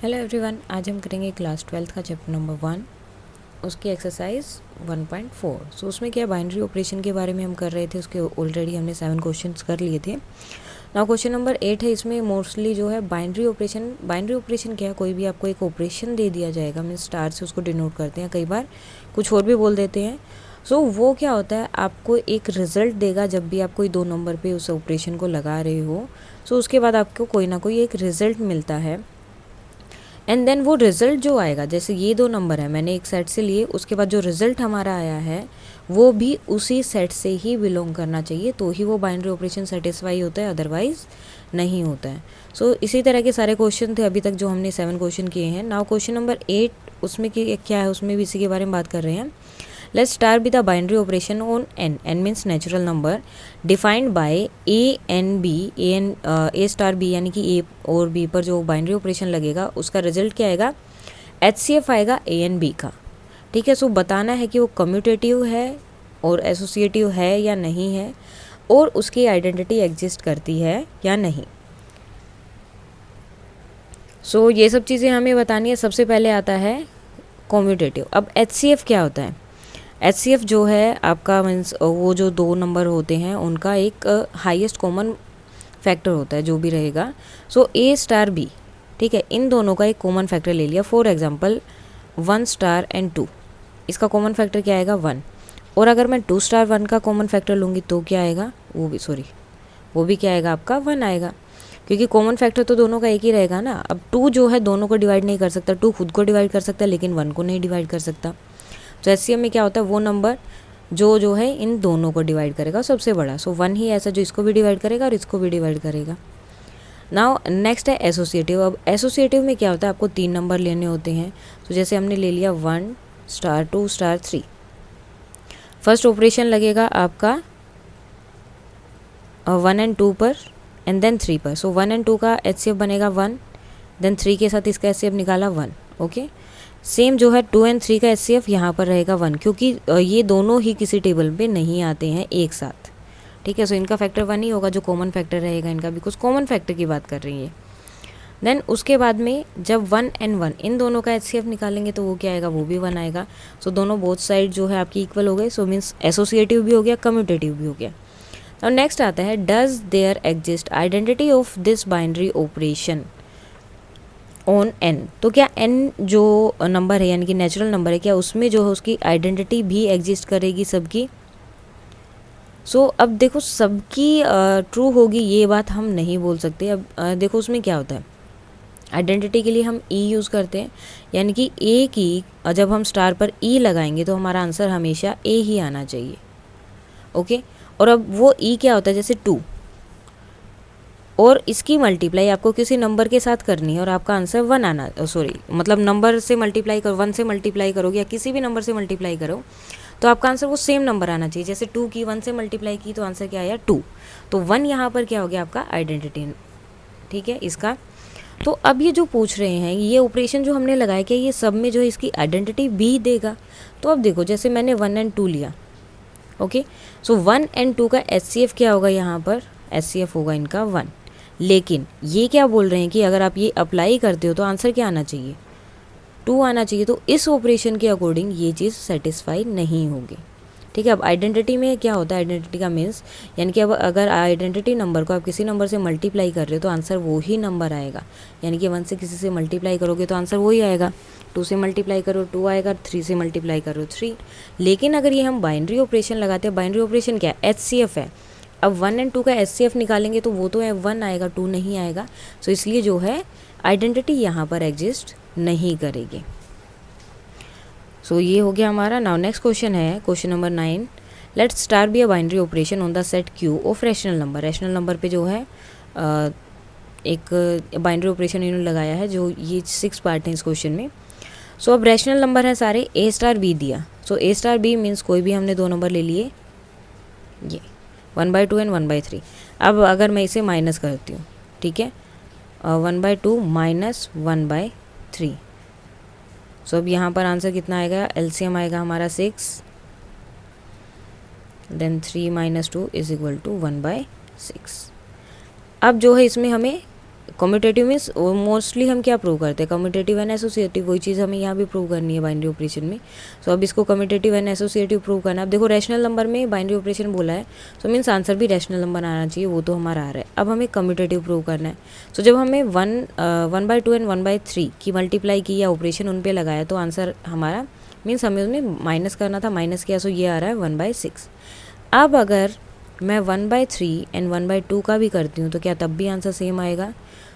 Hello everyone, आज हम करेंगे क्लास 12th का चैप्टर नंबर 1, उसकी एक्सरसाइज 1.4। सो उसमें क्या बाइनरी ऑपरेशन के बारे में हम कर रहे थे। उसके ऑलरेडी हमने 7 क्वेश्चंस कर लिए थे। नाउ क्वेश्चन नंबर 8 है। इसमें मोस्टली जो है बाइनरी ऑपरेशन क्या है, कोई भी आपको एक ऑपरेशन दे दिया जाएगा, मीन्स स्टार से उसको डिनोट करते हैं, कई बार कुछ और भी बोल देते हैं। सो वो क्या होता है, आपको एक रिजल्ट देगा जब भी आप कोई 2 नंबर पे उस ऑपरेशन को लगा रहे हो। सो उसके बाद आपको कोई ना कोई एक रिजल्ट मिलता है एंड देन वो रिज़ल्ट जो आएगा, जैसे ये 2 नंबर है मैंने एक सेट से लिए, उसके बाद जो रिज़ल्ट हमारा आया है वो भी उसी सेट से ही बिलोंग करना चाहिए, तो ही वो बाइनरी ऑपरेशन सेटिस्फाई होता है, अदरवाइज नहीं होता है। सो इसी तरह के सारे क्वेश्चन थे अभी तक जो हमने 7 क्वेश्चन किए हैं। नाउ क्वेश्चन नंबर 8, उसमें क्या है, उसमें भी इसी के बारे में बात कर रहे हैं। Let's start with the binary operation on n. n means natural number defined by a and b. a star b यानी कि a और b पर जो बाइनरी ऑपरेशन लगेगा उसका रिजल्ट क्या आएगा, HCF आएगा a and b का। ठीक है। सो बताना है कि वो कम्यूटेटिव है और एसोसिएटिव है या नहीं है, और उसकी आइडेंटिटी एग्जिस्ट करती है या नहीं। सो ये सब चीज़ें हमें बतानी है। सबसे पहले आता है कम्यूटेटिव। अब HCF क्या होता है? HCF जो है आपका मीन्स वो जो 2 नंबर होते हैं उनका एक हाईएस्ट कॉमन फैक्टर होता है जो भी रहेगा। सो A स्टार B, ठीक है, इन दोनों का एक कॉमन फैक्टर ले लिया। फॉर एग्जांपल 1 स्टार एंड 2, इसका कॉमन फैक्टर क्या आएगा 1। और अगर मैं 2 स्टार 1 का कॉमन फैक्टर लूँगी तो क्या आएगा, वो भी क्या आएगा आपका 1 आएगा, क्योंकि कॉमन फैक्टर तो दोनों का एक ही रहेगा ना। अब 2 जो है दोनों को डिवाइड नहीं कर सकता, 2 खुद को डिवाइड कर सकता है लेकिन 1 को नहीं डिवाइड कर सकता। तो HCF में क्या होता है, वो नंबर जो है इन दोनों को डिवाइड करेगा सबसे बड़ा। सो 1 ही ऐसा जो इसको भी डिवाइड करेगा और इसको भी डिवाइड करेगा। नाउ नेक्स्ट है एसोसिएटिव। अब एसोसिएटिव में क्या होता है, आपको 3 नंबर लेने होते हैं। तो जैसे हमने ले लिया 1 स्टार 2 स्टार 3, फर्स्ट ऑपरेशन लगेगा आपका 1 एंड 2 पर एंड देन 3 पर। सो 1 एंड 2 का HCF बनेगा 1, देन 3 के साथ इसका HCF निकाला 1। ओके, सेम जो है 2 एंड 3 का HCF यहाँ पर रहेगा 1, क्योंकि ये दोनों ही किसी टेबल पे नहीं आते हैं एक साथ। ठीक है। सो इनका फैक्टर 1 ही होगा जो कॉमन फैक्टर रहेगा इनका, बिकॉज कॉमन फैक्टर की बात कर रही है। देन उसके बाद में जब 1 एंड 1 इन दोनों का HCF निकालेंगे तो वो क्या आएगा, वो भी 1 आएगा। सो दोनों बोथ साइड जो है आपकी इक्वल हो गए। सो मीन्स एसोसिएटिव भी हो गया, कम्यूटेटिव भी हो गया। और नेक्स्ट आता है does there exist identity of this binary operation on n। तो क्या n जो नंबर है यानी कि नेचुरल नंबर है, क्या उसमें जो है उसकी आइडेंटिटी भी एग्जिस्ट करेगी सबकी? सो अब देखो सबकी ट्रू होगी ये बात हम नहीं बोल सकते। अब देखो उसमें क्या होता है, आइडेंटिटी के लिए हम e यूज़ करते हैं, यानी कि a की जब हम स्टार पर e लगाएंगे तो हमारा आंसर हमेशा a ही आना चाहिए। ओके। और अब वो e क्या होता है, जैसे 2 और इसकी मल्टीप्लाई आपको किसी नंबर के साथ करनी है और आपका आंसर 1 आना, मतलब नंबर से मल्टीप्लाई करो, 1 से मल्टीप्लाई करोगे या किसी भी नंबर से मल्टीप्लाई करो तो आपका आंसर वो सेम नंबर आना चाहिए। जैसे 2 की 1 से मल्टीप्लाई की तो आंसर क्या आया 2, तो 1 यहाँ पर क्या हो गया आपका आइडेंटिटी। ठीक है इसका। तो अब ये जो पूछ रहे हैं ये ऑपरेशन जो हमने लगाया क्या ये सब में जो है इसकी आइडेंटिटी भी देगा? तो अब देखो जैसे मैंने 1 एंड 2 लिया। ओके। सो 1 एंड 2 का HCF क्या होगा, यहाँ पर HCF होगा इनका 1। लेकिन ये क्या बोल रहे हैं कि अगर आप ये अप्लाई करते हो तो आंसर क्या आना चाहिए, 2 आना चाहिए। तो इस ऑपरेशन के अकॉर्डिंग ये चीज़ सेटिस्फाई नहीं होगी। ठीक है। अब आइडेंटिटी में क्या होता है, आइडेंटिटी का मीन्स यानी कि अब अगर आइडेंटिटी नंबर को आप किसी नंबर से मल्टीप्लाई कर रहे हो तो आंसर वो ही नंबर आएगा, यानी कि 1 से किसी से मल्टीप्लाई करोगे तो आंसर वही आएगा, 2 से मल्टीप्लाई करो 2 आएगा, 3 से मल्टीप्लाई करो 3। लेकिन अगर ये हम बाइनरी ऑपरेशन लगाते हैं, बाइनरी ऑपरेशन क्या है, HCF है। अब 1 एंड 2 का HCF निकालेंगे तो वो तो है 1 आएगा, 2 नहीं आएगा। सो इसलिए जो है आइडेंटिटी यहाँ पर एग्जिस्ट नहीं करेगी। सो ये हो गया हमारा। नाउ नेक्स्ट क्वेश्चन है question number 9। Let's star be a binary operation on the set Q of rational number. Rational number पे जो है एक बाइनरी ऑपरेशन इन्होंने लगाया है, जो ये 6 पार्ट हैं इस क्वेश्चन में। सो अब रैशनल नंबर है सारे, A स्टार B दिया। सो A स्टार B मीन्स कोई भी हमने 2 नंबर ले लिए, ये 1/2 एंड 1/3। अब अगर मैं इसे माइनस करती हूँ, ठीक है, 1/2 माइनस 1/3। सो अब यहाँ पर आंसर कितना आएगा, LCM आएगा हमारा 6, देन 3 - 2 = 1/6। अब जो है इसमें हमें कम्यूटेटिव मीन्स मोस्टली हम क्या प्रूव करते हैं, कम्यूटेटिव एंड एसोसिएटिव, वही चीज़ हमें यहाँ भी प्रूव करनी है बाइनरी ऑपरेशन में। सो अब इसको कम्यूटेटिव एंड एसोसिएटिव प्रूव करना है। अब देखो रैशनल नंबर में बाइनरी ऑपरेशन बोला है, सो मीन्स आंसर भी रैशनल नंबर आना चाहिए, वो तो हमारा आ रहा है। अब हमें कम्यूटेटिव प्रूव करना है। सो जब हमें 1/2 एंड 1/3 की मल्टीप्लाई की या ऑपरेशन उन पे लगाया तो आंसर हमारा मीन्स हमें उन्हें माइनस करना था, माइनस किया, सो ये आ रहा है 1/6। अब अगर मैं 1/3 एंड 1/2 का भी करती हूँ तो क्या तब भी आंसर सेम आएगा।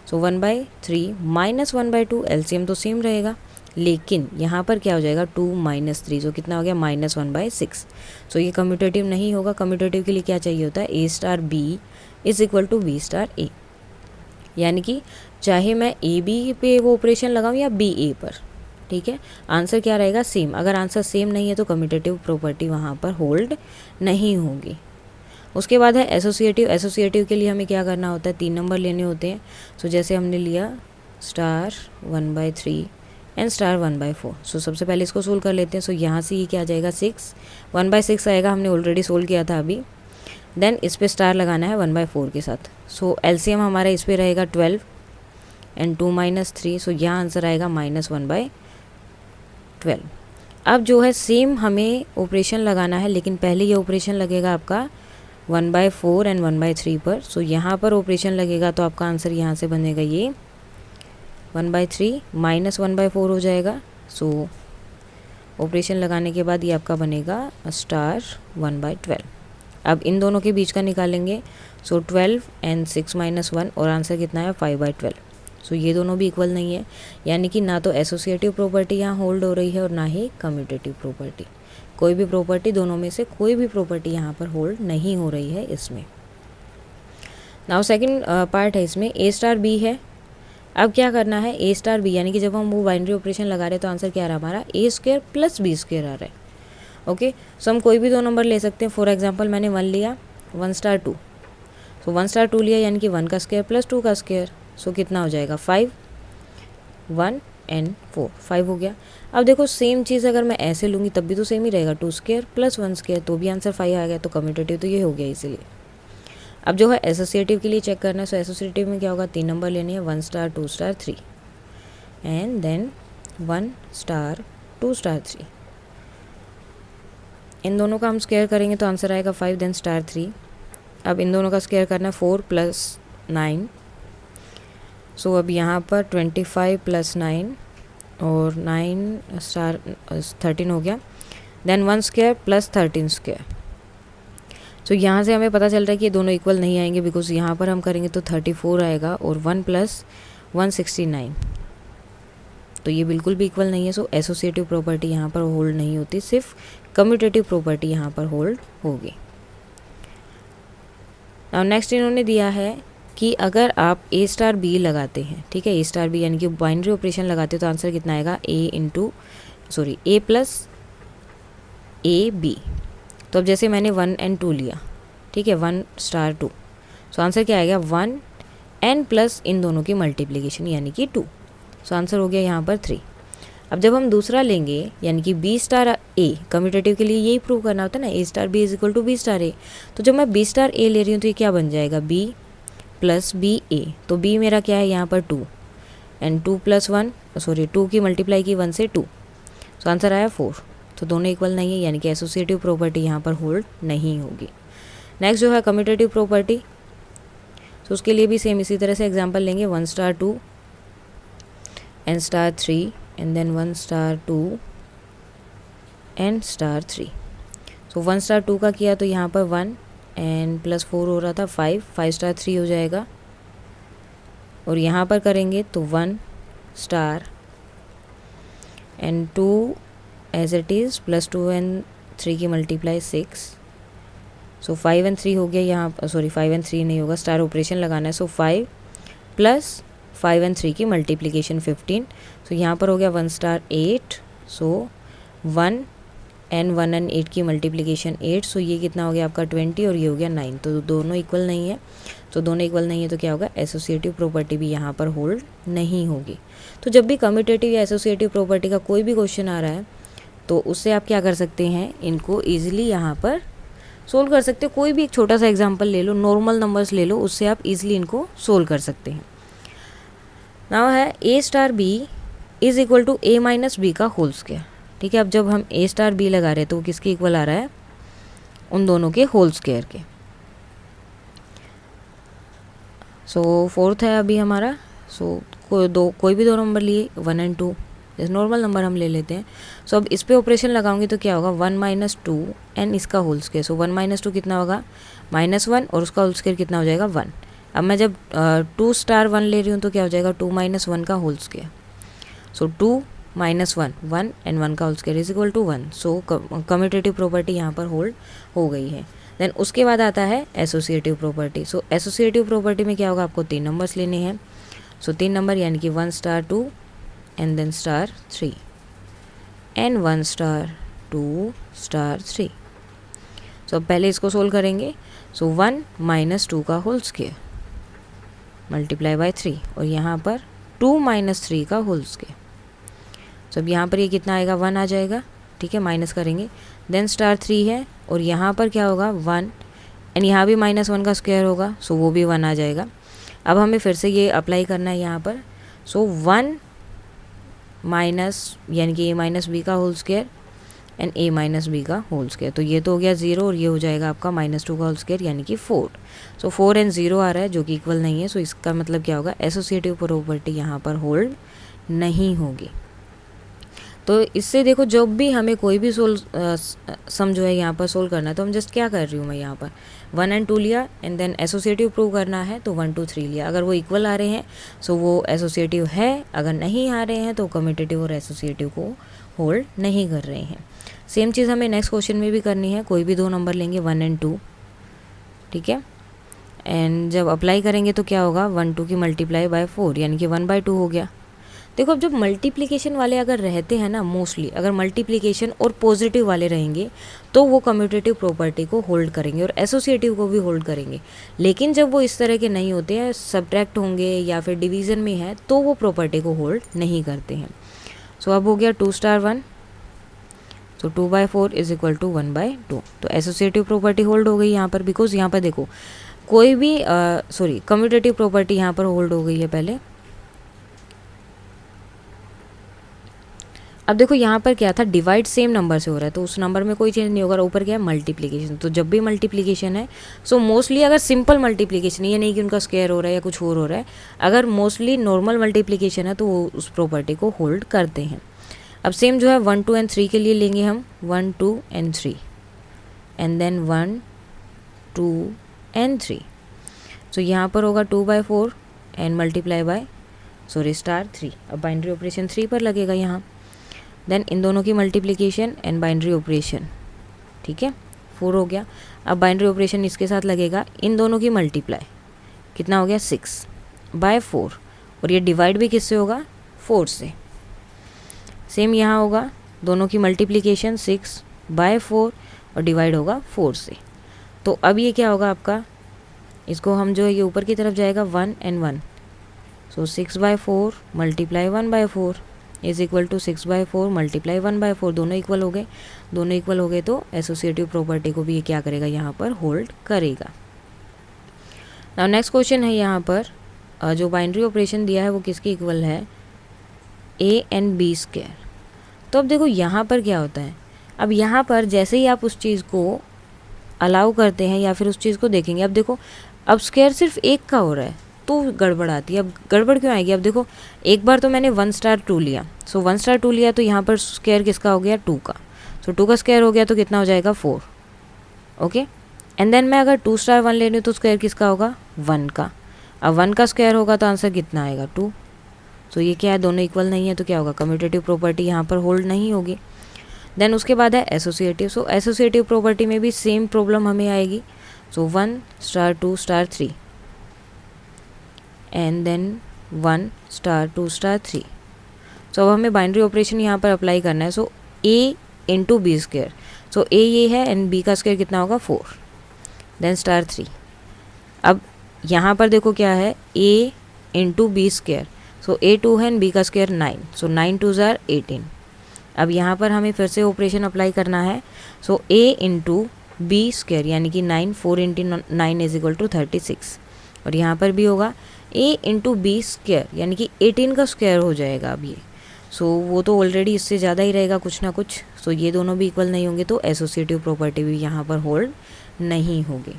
सो 1/3 माइनस 1/2, एलसीएम तो सेम रहेगा, लेकिन यहाँ पर क्या हो जाएगा 2 - 3, सो कितना हो गया -1/6। सो ये कम्यूटेटिव नहीं होगा। कम्यूटेटिव के लिए क्या चाहिए होता है, A*B is equal to B*A, यानी कि चाहे मैं AB पे वो ऑपरेशन लगाऊँ या BA पर, ठीक है, आंसर क्या रहेगा सेम। अगर आंसर सेम नहीं है तो कम्यूटेटिव प्रॉपर्टी वहाँ पर होल्ड नहीं होगी। उसके बाद है एसोसिएटिव। एसोसिएटिव के लिए हमें क्या करना होता है, 3 नंबर लेने होते हैं। सो जैसे हमने लिया स्टार 1/3 एंड स्टार 1/4। सो सबसे पहले इसको सोल्व कर लेते हैं। सो यहाँ से ये क्या आ जाएगा 6, 1/6 आएगा, हमने ऑलरेडी सोल्व किया था अभी। देन इस पर स्टार लगाना है 1/4 के साथ। सो एलसीएम हमारा इस पर रहेगा 12 एंड 2 - 3, सो यहाँ आंसर आएगा -1/12। अब जो है सेम हमें ऑपरेशन लगाना है, लेकिन पहले ये ऑपरेशन लगेगा आपका 1/4 एंड 1/3 पर। सो यहाँ पर ऑपरेशन लगेगा तो आपका आंसर यहाँ से बनेगा ये 1/3 माइनस 1/4 हो जाएगा। सो ऑपरेशन लगाने के बाद ये आपका बनेगा स्टार 1/12। अब इन दोनों के बीच का निकालेंगे। सो 12 एंड 6 - 1 और आंसर कितना है 5/12। सो ये दोनों भी इक्वल नहीं है, यानी कि ना तो एसोसिएटिव प्रॉपर्टी यहाँ होल्ड हो रही है और ना ही कम्यूटेटिव प्रॉपर्टी। कोई भी प्रॉपर्टी, दोनों में से कोई भी प्रॉपर्टी यहाँ पर होल्ड नहीं हो रही है इसमें। नाउ सेकंड पार्ट है इसमें A*B है। अब क्या करना है A*B, यानी कि जब हम वो बाइनरी ऑपरेशन लगा रहे हैं तो आंसर क्या आ रहा है हमारा A² + B² आ रहा है। ओके, सो हम कोई भी 2 नंबर ले सकते हैं। फॉर एग्जांपल मैंने 1 लिया, 1*2, सो 1*2 लिया, यानी कि 1 का स्क्वायर प्लस 2 का स्क्वायर, सो कितना हो जाएगा 5, 1 एंड 4, 5 हो गया। अब देखो सेम चीज़ अगर मैं ऐसे लूँगी तब भी तो सेम ही रहेगा, 2² + 1² तो भी आंसर 5 आ गया, तो कम्यूटेटिव तो ये हो गया इसीलिए। अब जो है एसोसिएटिव के लिए चेक करना है। सो एसोसिएटिव में क्या होगा, 3 नंबर लेने हैं, 1*, 2*, 3 एंड देन 1*, 2*, 3। इन दोनों का हम स्क्वायर करेंगे तो आंसर आएगा 5, देन *3। अब इन दोनों का स्क्वायर करना है 4 + 9। सो अब यहाँ पर 25 + 9 और 9*13 हो गया, देन 1² + 13²। सो यहाँ से हमें पता चल रहा है कि ये दोनों इक्वल नहीं आएंगे, बिकॉज यहाँ पर हम करेंगे तो 34 आएगा और 1 + 169, तो ये बिल्कुल भी इक्वल नहीं है। सो एसोसिएटिव प्रॉपर्टी यहाँ पर होल्ड नहीं होती, सिर्फ कम्यूटेटिव प्रॉपर्टी यहाँ पर होल्ड होगी। अब नेक्स्ट इन्होंने दिया है कि अगर आप A*B लगाते हैं, ठीक है, A*B यानी कि बाइनरी ऑपरेशन लगाते हो तो आंसर कितना आएगा A + AB। तो अब जैसे मैंने 1 एंड 2 लिया, ठीक है, 1*2, सो आंसर क्या आएगा 1 एंड प्लस इन दोनों की मल्टीप्लिकेशन यानी कि 2, सो आंसर हो गया यहाँ पर 3। अब जब हम दूसरा लेंगे यानी कि B*A, कम्यूटेटिव के लिए यही प्रूव करना होता है ना, A*B is equal to B*A। तो जब मैं B*A ले रही हूँ तो ये क्या बन जाएगा B + BA, तो B मेरा क्या है यहाँ पर 2 एंड 2 की मल्टीप्लाई की 1 से 2, सो आंसर आया 4। तो दोनों इक्वल नहीं है, यानी कि एसोसिएटिव प्रॉपर्टी यहाँ पर होल्ड नहीं होगी। नेक्स्ट जो है कम्यूटेटिव प्रॉपर्टी, तो उसके लिए भी सेम इसी तरह से एग्जांपल लेंगे, 1*2 एंड *3 एंड देन 1*2 एंड *3। सो 1*2 का किया तो यहाँ पर 1 एंड +4 हो रहा था 5, 5*3 हो जाएगा। और यहाँ पर करेंगे तो 1* and 2 as it is +2 and 3 की मल्टीप्लाई 6, सो 5 एंड 3 हो गया यहाँ, 5 एंड 3 नहीं होगा, स्टार ऑपरेशन लगाना है। सो 5 + 5 एंड 3 की मल्टीप्लिकेशन 15, सो यहाँ पर हो गया 1*8, सो 1 एंड 1 एंड 8 की मल्टीप्लिकेशन 8, सो ये कितना हो गया आपका 20 और ये हो गया 9, तो दोनों इक्वल नहीं है। तो दोनों इक्वल नहीं है तो क्या होगा, एसोसिएटिव प्रॉपर्टी भी यहाँ पर होल्ड नहीं होगी। तो जब भी कम्यूटेटिव या एसोसिएटिव प्रॉपर्टी का कोई भी क्वेश्चन आ रहा है तो उससे आप क्या कर सकते हैं, इनको ईजिली यहाँ पर सोल्व कर सकते हो। कोई भी एक छोटा सा एग्जाम्पल ले लो, नॉर्मल नंबर्स ले लो, उससे आप ईजिली इनको सोल्व कर सकते हैं। नाउ है A star B is equal to A minus B का होल स्क्वायर। ठीक है, अब जब हम ए स्टार बी लगा रहे हैं तो वो किसके इक्वल आ रहा है, उन दोनों के होल स्क्वायर के। सो फोर्थ है अभी हमारा। सो कोई भी दो नंबर लिए 1 और 2, जैसे नॉर्मल नंबर हम ले लेते हैं। सो अब इस पे ऑपरेशन लगाऊंगी तो क्या होगा 1 माइनस 2 एंड इसका होल स्क्वायर। सो 1 माइनस 2 कितना होगा -1 और उसका होल स्क्वायर कितना हो जाएगा 1। अब मैं जब 2 स्टार 1 ले रही हूँ तो क्या हो जाएगा 2 माइनस 1 का whole square. So 2 minus 1 1 and 1 का whole square is equal to 1। So commutative property यहाँ पर होल्ड हो गई है। देन उसके बाद आता है एसोसिएटिव प्रॉपर्टी। सो एसोसिएटिव प्रॉपर्टी में क्या होगा, आपको 3 नंबर्स लेने हैं। सो 3 नंबर यानी कि 1 star 2 and then star 3 and 1 star 2 star 3। So अब पहले इसको सोल्व करेंगे। सो 1 माइनस 2 का होल स्क्वायर मल्टीप्लाई बाय 3 और यहाँ पर 2 माइनस 3 का होल स्क्वायर। सो अब यहाँ पर ये कितना आएगा 1 आ जाएगा। ठीक है, माइनस करेंगे। देन स्टार 3 है और यहाँ पर क्या होगा 1 एंड यहाँ भी -1 का स्क्वायर होगा। सो वो भी 1 आ जाएगा। अब हमें फिर से ये अप्लाई करना है यहाँ पर। सो 1 माइनस यानी कि a माइनस बी का whole square and a minus B का होल स्क्वायर। तो ये तो हो गया 0 और ये हो जाएगा आपका -2 का होल स्क्वायर यानी कि 4। सो 4 एंड 0 आ रहा है जो कि इक्वल नहीं है। सो इसका मतलब क्या होगा, एसोसिएटिव प्रॉपर्टी यहाँ पर होल्ड नहीं होगी। तो इससे देखो जब भी हमें कोई भी सम जो है यहाँ पर सोल्व करना है तो हम जस्ट क्या कर रही हूँ मैं यहाँ पर 1 और 2 लिया एंड देन एसोसिएटिव प्रूव करना है तो 1 2 3 लिया। अगर वो इक्वल आ रहे हैं सो वो एसोसिएटिव है, अगर नहीं आ रहे हैं तो कम्यूटेटिव और एसोसिएटिव को होल्ड नहीं कर रहे हैं। सेम चीज़ हमें नेक्स्ट क्वेश्चन में भी करनी है। कोई भी दो नंबर लेंगे 1 और 2। ठीक है, एंड जब अप्लाई करेंगे तो क्या होगा 1 2 की मल्टीप्लाई बाय 4 यानी कि 1/2 हो गया। देखो अब जब मल्टीप्लिकेशन वाले अगर रहते हैं ना, मोस्टली अगर मल्टीप्लिकेशन और पॉजिटिव वाले रहेंगे तो वो कम्यूटेटिव प्रॉपर्टी को होल्ड करेंगे और एसोसिएटिव को भी होल्ड करेंगे। लेकिन जब वो इस तरह के नहीं होते हैं, सब्ट्रैक्ट होंगे या फिर डिवीज़न में है तो वो प्रॉपर्टी को होल्ड नहीं करते हैं। सो अब हो गया 2 star 1। So 2/4 is equal to 1/2। तो एसोसिएटिव प्रॉपर्टी होल्ड हो गई यहाँ पर, बिकॉज यहाँ पर देखो कोई भी कम्यूटेटिव प्रॉपर्टी यहाँ पर होल्ड हो गई है पहले। अब देखो यहाँ पर क्या था, डिवाइड सेम नंबर से हो रहा है तो उस नंबर में कोई चेंज नहीं होगा। ऊपर क्या है मल्टीप्लिकेशन, तो जब भी मल्टीप्लिकेशन है सो मोस्टली अगर सिंपल मल्टीप्लिकेशन, ये नहीं कि उनका स्क्वायर हो रहा है या कुछ और हो रहा है, अगर मोस्टली नॉर्मल मल्टीप्लिकेशन है तो वो उस प्रॉपर्टी को होल्ड करते हैं। अब सेम जो है 1 2 एंड 3 के लिए लेंगे हम 1 2 एंड 3 एंड देन 1 2 एंड 3। सो यहाँ पर होगा 2/4 एंड मल्टीप्लाई बाय स्टार 3। अब बाइनरी ऑपरेशन 3 पर लगेगा यहाँ। देन इन दोनों की मल्टीप्लिकेशन एंड बाइनरी ऑपरेशन। ठीक है, 4 हो गया। अब बाइनरी ऑपरेशन इसके साथ लगेगा, इन दोनों की मल्टीप्लाई कितना हो गया 6/4 और ये डिवाइड भी किससे होगा 4 से। सेम यहाँ होगा, दोनों की मल्टीप्लिकेशन 6/4 और डिवाइड होगा 4 से। तो अब ये क्या होगा आपका, इसको हम जो है ये ऊपर की तरफ जाएगा 1 and 1। So 6/4 multiply 1/4 is equal to 6/4 multiply 1/4। दोनों इक्वल हो गए, दोनों इक्वल हो गए तो एसोसिएटिव प्रॉपर्टी को भी ये क्या करेगा यहाँ पर होल्ड करेगा। नाउ नेक्स्ट क्वेश्चन है यहाँ पर जो बाइनरी ऑपरेशन दिया है वो किसके इक्वल है, a and b स्क्वायर। तो अब देखो यहाँ पर क्या होता है, अब यहाँ पर जैसे ही आप उस चीज़ को अलाउ करते हैं या फिर उस चीज़ को देखेंगे, अब देखो अब स्क्वायर सिर्फ एक का हो रहा है तो गड़बड़ आती है। अब गड़बड़ क्यों आएगी, अब देखो एक बार तो मैंने 1 स्टार 2 लिया, सो 1 स्टार 2 लिया तो यहाँ पर स्क्वायर किसका हो गया 2 का। सो 2 का स्क्वायर हो गया तो कितना हो जाएगा 4। ओके, एंड देन मैं अगर 2 स्टार 1 ले रही हूँ तो स्क्वायर किसका होगा 1 का। अब 1 का स्क्वायर होगा तो आंसर कितना आएगा 2। सो ये क्या है, दोनों इक्वल नहीं है तो क्या होगा, कम्यूटेटिव प्रॉपर्टी यहाँ पर होल्ड नहीं होगी। देन उसके बाद है एसोसिएटिव। सो एसोसिएटिव प्रॉपर्टी में भी सेम प्रॉब्लम हमें आएगी। So 1 star 2 star 3 and then 1 star 2 star 3। So अब हमें बाइनरी ऑपरेशन यहाँ पर अप्लाई करना है। So a into B square, so a ये है एंड b का स्क्वायर कितना होगा 4 देन स्टार 3। अब यहाँ पर देखो क्या है a into B square, so a 2 है एंड b का स्क्वायर 9, सो 9 2 ज़ार 18। अब यहाँ पर हमें फिर से ऑपरेशन अप्लाई करना है। So a into B square यानी कि 9 4 इंटू 9 इज इक्वल टू 36 और यहाँ पर भी होगा ए इंटू बी स्क्वायर यानी कि 18 का स्क्वायर हो जाएगा अब ये। सो वो तो ऑलरेडी इससे ज़्यादा ही रहेगा कुछ ना कुछ। सो ये दोनों भी इक्वल नहीं होंगे तो एसोसिएटिव प्रॉपर्टी भी यहाँ पर होल्ड नहीं होगी।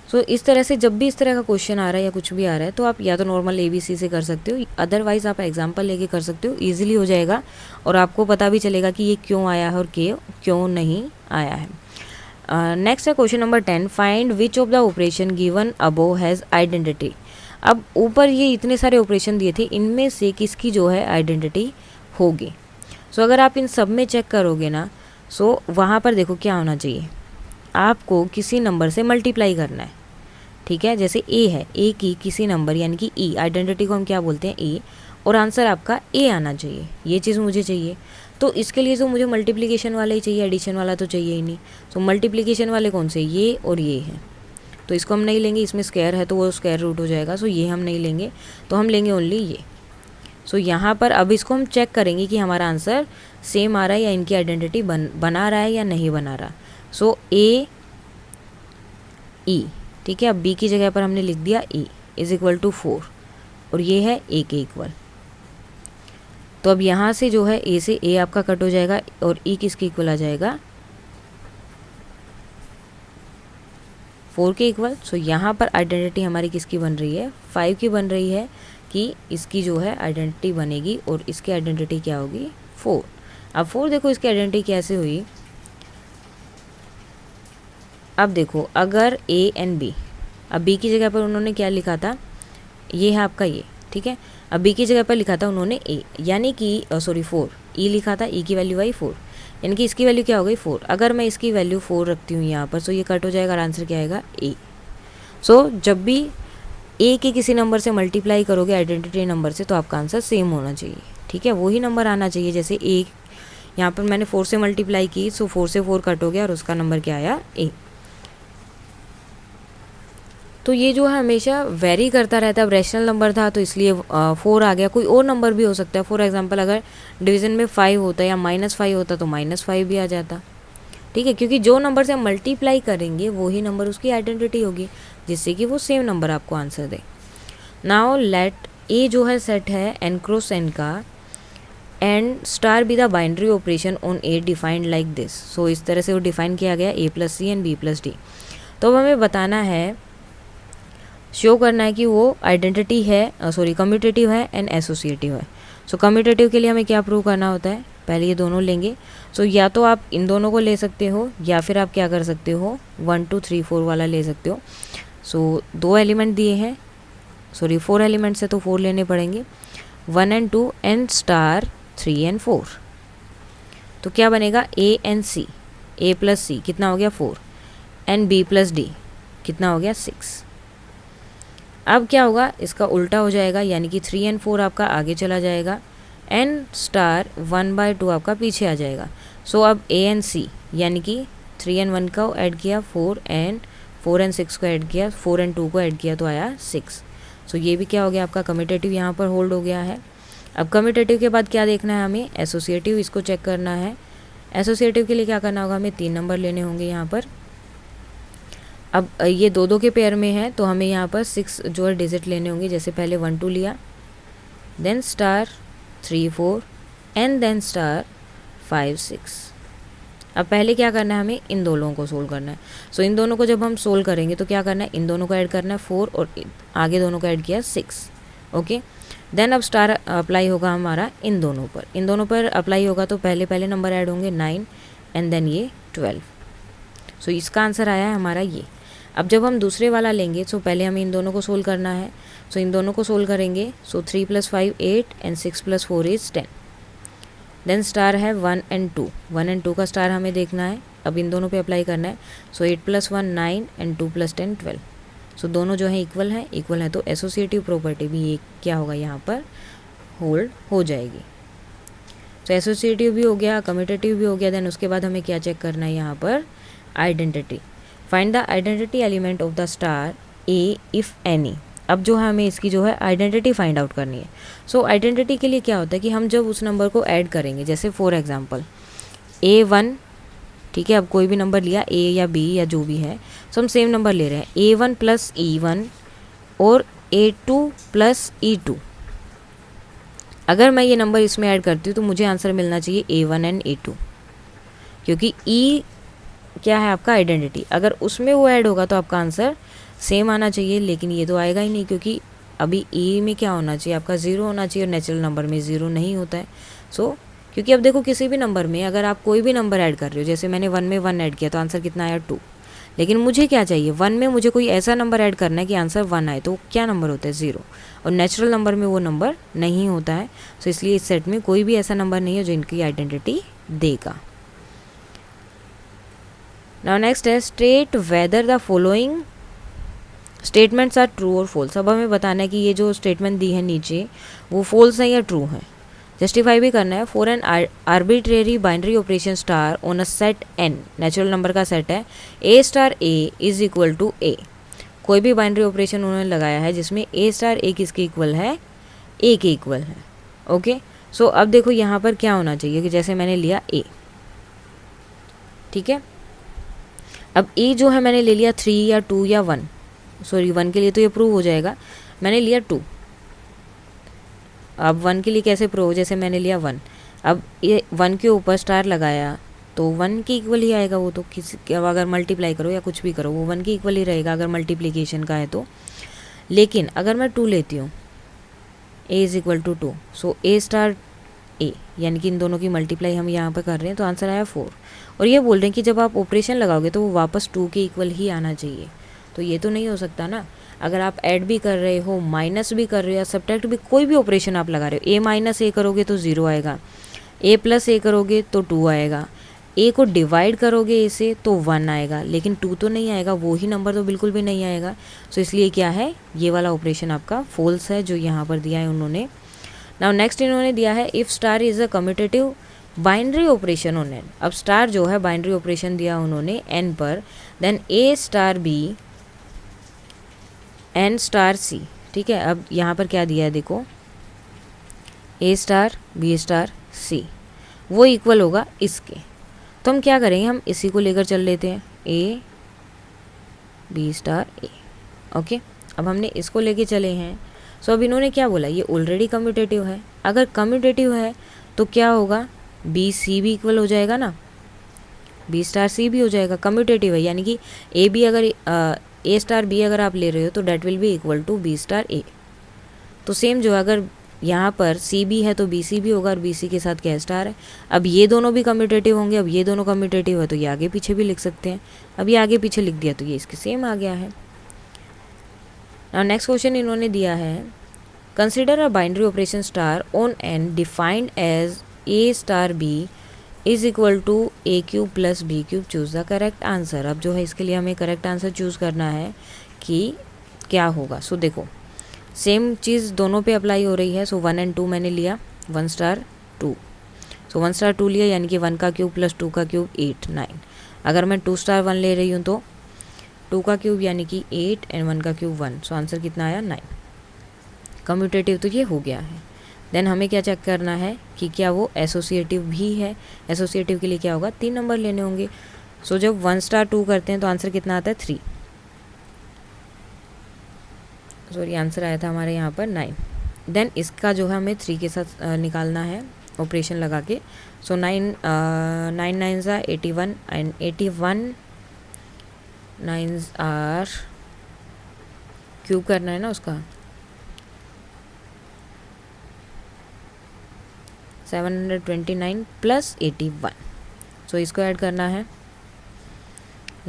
सो इस तरह से जब भी इस तरह का क्वेश्चन आ रहा है या कुछ भी आ रहा है तो आप या तो नॉर्मल ABC से कर सकते हो, अदरवाइज़ आप एग्जांपल लेके कर सकते हो, इजीली हो जाएगा और आपको पता भी चलेगा कि ये क्यों आया है और क्यों नहीं आया है। नेक्स्ट है question number 10, find which of the operation given above has identity. अब ऊपर ये इतने सारे ऑपरेशन दिए थे, इनमें से किसकी जो है आइडेंटिटी होगी। सो अगर आप इन सब में चेक करोगे ना, सो वहाँ पर देखो क्या होना चाहिए, आपको किसी नंबर से मल्टीप्लाई करना है, ठीक है। जैसे ए है, ए की किसी नंबर यानी कि ई, आइडेंटिटी को हम क्या बोलते हैं ए, और आंसर आपका ए आना चाहिए, ये चीज़ मुझे चाहिए। तो इसके लिए तो मुझे मल्टीप्लिकेशन वाला ही चाहिए, एडिशन वाला तो चाहिए ही नहीं। तो मल्टीप्लिकेशन वाले कौन से, ये और ये हैं, तो इसको हम नहीं लेंगे, इसमें स्क्वायर है तो वो स्क्वायर रूट हो जाएगा। सो ये हम नहीं लेंगे, तो हम लेंगे ओनली ये। सो यहाँ पर अब इसको हम चेक करेंगे कि हमारा आंसर सेम आ रहा है या इनकी आइडेंटिटी बना रहा है या नहीं बना रहा। सो ए ई, ठीक है। अब बी की जगह पर हमने लिख दिया ई इज इक्वल टू 4 और ये है ए के इक्वल। तो अब यहाँ से जो है ए से ए आपका कट हो जाएगा और ई किसके इक्वल आ जाएगा, 4 के इक्वल। सो यहाँ पर आइडेंटिटी हमारी किसकी बन रही है, 5 की बन रही है कि इसकी जो है आइडेंटिटी बनेगी और इसकी आइडेंटिटी क्या होगी, 4। अब 4 देखो इसकी आइडेंटिटी कैसे हुई, अब देखो अगर ए एंड बी, अब बी की जगह पर उन्होंने क्या लिखा था, ये है आपका ये, ठीक है। अब बी की जगह पर लिखा था उन्होंने ए, यानी कि सॉरी 4, ई लिखा था, ई की वैल्यू आई 4, यानी कि इसकी वैल्यू क्या हो गई 4। अगर मैं इसकी वैल्यू 4 रखती हूँ यहाँ पर, सो ये कट हो जाएगा और आंसर क्या आएगा ए। सो जब भी ए के किसी नंबर से मल्टीप्लाई करोगे आइडेंटिटी नंबर से, तो आपका आंसर सेम होना चाहिए, ठीक है, वही नंबर आना चाहिए। जैसे ए यहाँ पर मैंने 4 से मल्टीप्लाई की, सो 4 से 4 कट हो गया और उसका नंबर क्या आया ए। तो ये जो है हमेशा वेरी करता रहता है। अब रैशनल नंबर था तो इसलिए 4 आ गया, कोई और नंबर भी हो सकता है। फॉर एग्जांपल अगर डिवीज़न में 5 होता या -5 होता तो -5 भी आ जाता, ठीक है, क्योंकि जो नंबर से हम मल्टीप्लाई करेंगे वही नंबर उसकी आइडेंटिटी होगी, जिससे कि वो सेम नंबर आपको आंसर दे। नाउ लेट ए जो है सेट है n क्रॉस n का, and star B the binary operation on A defined like this. So इस तरह से वो डिफाइन किया गया a + c and b + d। तो अब हमें बताना है, शो करना है कि वो आइडेंटिटी है, सॉरी कम्यूटेटिव है एंड एसोसिएटिव है। सो कम्यूटेटिव के लिए हमें क्या प्रूव करना होता है, पहले ये दोनों लेंगे। सो या तो आप इन दोनों को ले सकते हो या फिर आप क्या कर सकते हो 1 2 3 4 वाला ले सकते हो। सो 2 एलिमेंट दिए हैं, सॉरी 4 एलिमेंट्स है तो 4 लेने पड़ेंगे, 1 एंड 2 एंड स्टार 3 एंड 4। तो क्या बनेगा A and C, A + c कितना हो गया 4 एंड b + d कितना हो गया 6। अब क्या होगा, इसका उल्टा हो जाएगा, यानी कि 3 एंड 4 आपका आगे चला जाएगा एंड स्टार 1/2 आपका पीछे आ जाएगा। सो अब ए एंड सी यानी कि 3 एंड 1 को ऐड किया, 4 एंड 6 को ऐड किया, 4 एंड 2 को ऐड किया तो आया 6। सो ये भी क्या हो गया आपका कम्यूटेटिव यहाँ पर होल्ड हो गया है। अब कम्यूटेटिव के बाद क्या देखना है हमें, एसोसिएटिव, इसको चेक करना है। एसोसिएटिव के लिए क्या करना होगा, हमें 3 नंबर लेने होंगे यहाँ पर। अब ये 2 के पेयर में है तो हमें यहाँ पर 6 जो है डिजिट लेने होंगे। जैसे पहले 1 2 लिया, then star 3 4 and then star 5 6। अब पहले क्या करना है, हमें इन दोनों को सोल्व करना है। सो इन दोनों को जब हम सोल्व करेंगे तो क्या करना है, इन दोनों को ऐड करना है 4 और आगे दोनों को ऐड किया 6। ओके, देन अब स्टार अप्लाई होगा हमारा इन दोनों पर अप्लाई होगा तो पहले नंबर ऐड होंगे 9 एंड देन ये 12। सो इसका आंसर आया है हमारा ये। अब जब हम दूसरे वाला लेंगे सो पहले हमें इन दोनों को सोल्व करना है। सो इन दोनों को सोल्व करेंगे, सो 3 + 5 8 एंड 6 + 4 इज़ 10। देन स्टार है 1 एंड 2, 1 एंड 2 का स्टार हमें देखना है, अब इन दोनों पे अप्लाई करना है। सो 8 + 1 9 एंड 2 + 10 12। सो दोनों जो है इक्वल है तो एसोसिएटिव प्रॉपर्टी भी ये क्या होगा यहाँ पर होल्ड हो जाएगी। तो एसोसिएटिव भी हो गया, कम्यूटेटिव भी हो गया। देन उसके बाद हमें क्या चेक करना है यहाँ पर, identity. Find the identity element of the star A if any. अब जो है हमें इसकी जो है आइडेंटिटी फाइंड आउट करनी है। सो आइडेंटिटी के लिए क्या होता है कि हम जब उस नंबर को ऐड करेंगे, जैसे फॉर एग्जांपल A1, ठीक है, अब कोई भी नंबर लिया A या B या जो भी है, सो हम सेम नंबर ले रहे हैं A1 + E1 और A2 प्लस E2। अगर मैं ये नंबर इसमें ऐड करती हूँ तो मुझे आंसर मिलना चाहिए A1 एंड A2, क्योंकि E क्या है आपका आइडेंटिटी, अगर उसमें वो ऐड होगा तो आपका आंसर सेम आना चाहिए, लेकिन ये तो आएगा ही नहीं, क्योंकि अभी E में क्या होना चाहिए आपका 0 होना चाहिए, और नेचुरल नंबर में 0 नहीं होता है। सो क्योंकि अब देखो किसी भी नंबर में अगर आप कोई भी नंबर ऐड कर रहे हो, जैसे मैंने 1 में 1 ऐड किया तो आंसर कितना आया 2, लेकिन मुझे क्या चाहिए 1 में मुझे कोई ऐसा नंबर ऐड करना है कि आंसर 1 आए, तो क्या नंबर होता है 0, और नेचुरल नंबर में वो नंबर नहीं होता है। सो इसलिए इस सेट में कोई भी ऐसा नंबर नहीं है जो इनकी आइडेंटिटी देगा। नाउ नेक्स्ट है state whether the following statements are true और फॉल्स। अब हमें बताना है कि ये जो स्टेटमेंट दी है नीचे वो फॉल्स है या ट्रू है, जस्टिफाई भी करना है। For an arbitrary binary operation star on a set N, natural number का सेट है, A star A is equal to A. कोई भी बाइनरी ऑपरेशन उन्होंने लगाया है जिसमें ए स्टार ए किसके इक्वल है, ए के इक्वल है। ओके सो अब देखो यहाँ पर क्या होना चाहिए कि जैसे मैंने लिया ए, ठीक है, अब ए जो है मैंने ले लिया 3 या 2 या 1, सॉरी 1 के लिए तो ये प्रूव हो जाएगा, मैंने लिया 2। अब 1 के लिए कैसे प्रूव, जैसे मैंने लिया 1, अब ये 1 के ऊपर स्टार लगाया तो 1 के इक्वल ही आएगा वो, तो किसी अगर मल्टीप्लाई करो या कुछ भी करो वो 1 के इक्वल ही रहेगा अगर मल्टीप्लिकेशन का है तो। लेकिन अगर मैं 2 लेती हूँ, A is equal to 2, so A star A, यानी कि इन दोनों की मल्टीप्लाई हम यहाँ पर कर रहे हैं तो आंसर आया 4। और ये बोल रहे हैं कि जब आप ऑपरेशन लगाओगे तो वो वापस 2 के इक्वल ही आना चाहिए, तो ये तो नहीं हो सकता ना। अगर आप ऐड भी कर रहे हो, माइनस भी कर रहे हो या सब्ट्रैक्ट भी, कोई भी ऑपरेशन आप लगा रहे हो, ए माइनस ए करोगे तो 0 आएगा, ए प्लस ए करोगे तो 2 आएगा, ए को डिवाइड करोगे ए से तो 1 आएगा, लेकिन 2 तो नहीं आएगा, वो ही नंबर तो बिल्कुल भी नहीं आएगा। सो इसलिए क्या है, ये वाला ऑपरेशन आपका फॉल्स है जो यहाँ पर दिया है उन्होंने। नाउ नेक्स्ट इन्होंने दिया है if star is a commutative binary operation on an. अब स्टार जो है बाइनरी ऑपरेशन दिया उन्होंने एन पर, देन ए star B N star c, ठीक है। अब यहाँ पर क्या दिया है देखो, ए स्टार बी स्टार सी वो इक्वल होगा इसके, तो हम क्या करेंगे, हम इसी को लेकर चल लेते हैं, A B star A. Okay अब हमने इसको लेके चले हैं। सो अब इन्होंने क्या बोला, ये ऑलरेडी कम्यूटेटिव है, अगर कम्यूटेटिव है तो क्या होगा, बी सी भी इक्वल हो जाएगा ना, बी स्टार सी भी हो जाएगा, कम्यूटेटिव है, यानी कि ए बी अगर ए स्टार बी अगर आप ले रहे हो तो that will be equal to B star A. तो सेम जो अगर यहाँ पर सी बी है तो बी सी भी होगा, और बी सी के साथ क्या स्टार है। अब ये दोनों भी कम्यूटेटिव होंगे, अब ये दोनों कम्यूटेटिव है तो ये आगे पीछे भी लिख सकते हैं, अब ये आगे पीछे लिख दिया तो ये इसके सेम आ गया है। नाउ नेक्स्ट क्वेश्चन इन्होंने दिया है consider a binary operation star on N defined as A star B is equal to A cube plus B cube, choose the correct answer. अब जो है इसके लिए हमें करेक्ट आंसर चूज़ करना है कि क्या होगा। सो देखो सेम चीज़ दोनों पे अप्लाई हो रही है। सो 1 एंड 2 मैंने लिया, 1 स्टार 2, सो 1 स्टार 2 लिया, यानी कि 1 का क्यूब प्लस 2 का क्यूब 8 9। अगर मैं 2 स्टार 1 ले रही हूँ तो 2 का क्यूब यानी कि 8 एंड 1 का क्यूब 1, सो आंसर कितना आया 9। कम्यूटेटिव तो ये हो गया है। देन हमें क्या चेक करना है कि क्या वो एसोसिएटिव भी है। एसोसिएटिव के लिए क्या होगा, 3 नंबर लेने होंगे। सो जब 1 स्टार 2 करते हैं तो आंसर कितना आता है 3, सॉरी आंसर आया था हमारे यहाँ पर 9। देन इसका जो है हमें 3 के साथ निकालना है ऑपरेशन लगा के। सो 9 9 ज़ा 81 एंड 81 9 आर क्यूब करना है ना उसका, 729 प्लस 81, सो इसको ऐड करना है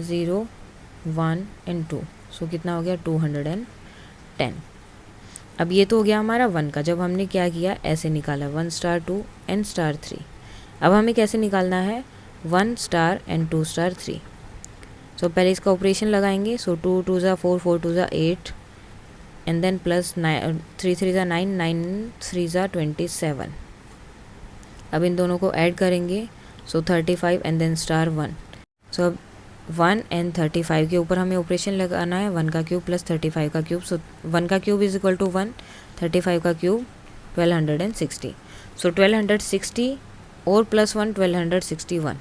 0 1 एंड 2, सो कितना हो गया 210। अब ये तो हो गया हमारा 1 का, जब हमने क्या किया ऐसे निकाला 1 स्टार 2 एंड स्टार 3। अब हमें कैसे निकालना है 1 स्टार एंड 2 स्टार 3। सो पहले इसका ऑपरेशन लगाएंगे। सो 2 2 ज़ा 4 4 2 ज़ा 8 एंड देन प्लस 3 3 ज़ा 9 9 3 ज़ा 27। अब इन दोनों को ऐड करेंगे। सो 35 एंड देन स्टार 1। सो अब 1 एंड 35 के ऊपर हमें ऑपरेशन लगाना है, 1 का क्यूब प्लस 35 का क्यूब। सो 1 का क्यूब इज इक्वल टू 1, 35 का क्यूब 1260। सो 1260 और प्लस 1 1261,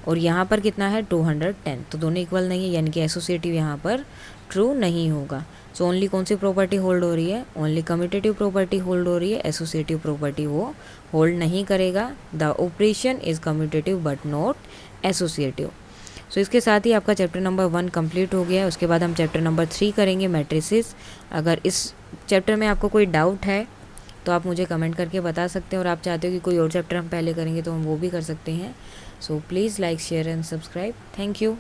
और यहाँ पर कितना है 210, तो दोनों इक्वल नहीं है, यानी कि एसोसिएटिव यहाँ पर ट्रू नहीं होगा। सो ओनली कौन सी प्रॉपर्टी होल्ड हो रही है, ओनली कम्यूटेटिव प्रॉपर्टी होल्ड हो रही है, एसोसिएटिव प्रॉपर्टी वो होल्ड नहीं करेगा। The operation is commutative but not associative. So इसके साथ ही आपका चैप्टर नंबर 1 कंप्लीट हो गया है। उसके बाद हम चैप्टर नंबर 3 करेंगे, मैट्रिसेस। अगर इस चैप्टर में आपको कोई डाउट है तो आप मुझे कमेंट करके बता सकते हैं, और आप चाहते हो कि कोई और चैप्टर हम पहले करेंगे तो हम वो भी कर सकते हैं। So please like share and subscribe. Thank you.